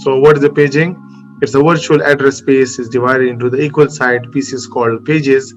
So what is the paging? It's a virtual address space is divided into the equal side pieces called pages.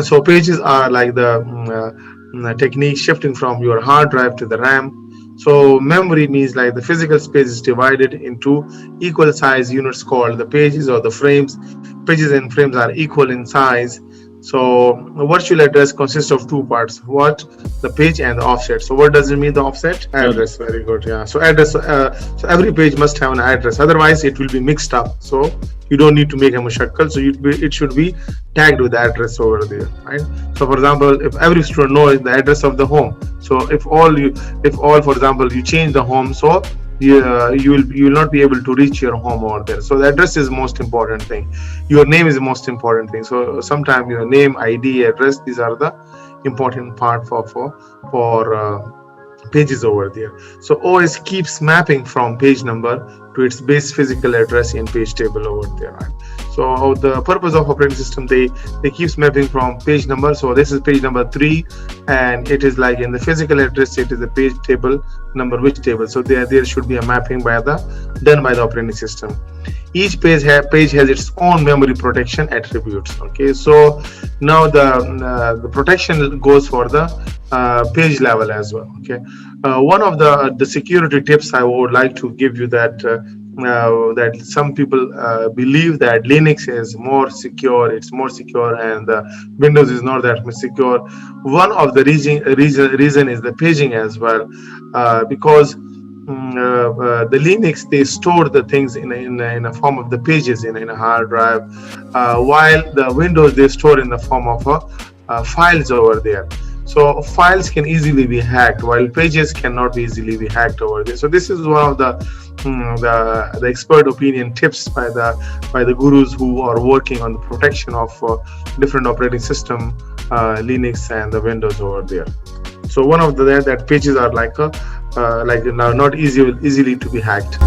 So pages are like the technique shifting from your hard drive to the RAM. So memory means like the physical space is divided into equal size units called the pages or the frames. Pages and frames are equal in size. So a virtual address consists of two parts: what, the page, and the offset. So what does it mean, the offset? Address. Very good. Yeah. So address. So every page must have an address. Otherwise, it will be mixed up. So you don't need to make a mushakkal. So it should be tagged with the address over there, right? So for example, if every student knows the address of the home, so if all, for example, you change the home, so you will not be able to reach your home over there. So the address is most important thing. Your name is the most important thing. So sometimes your name, ID, address, these are the important part for pages over there. So OS keeps mapping from page number to its base physical address in page table over there, right? So the purpose of operating system, they keeps mapping from page number. So this is page number 3, and it is like in the physical address, it is the page table number, which table. So there should be a mapping done by the operating system. Each page has its own memory protection attributes. Okay, so now the protection goes for the page level as well. Okay, one of the security tips I would like to give you that that some people believe that Linux is more secure, it's more secure, and Windows is not that much secure. One of the reason is the paging as well, because the Linux, they store the things in a form of the pages in a hard drive, while the Windows, they store in the form of files over there. So files can easily be hacked, while pages cannot be easily be hacked over there. So this is one of the expert opinion tips by the gurus who are working on the protection of different operating system, Linux and the Windows over there. So one of that pages are like now not easily to be hacked.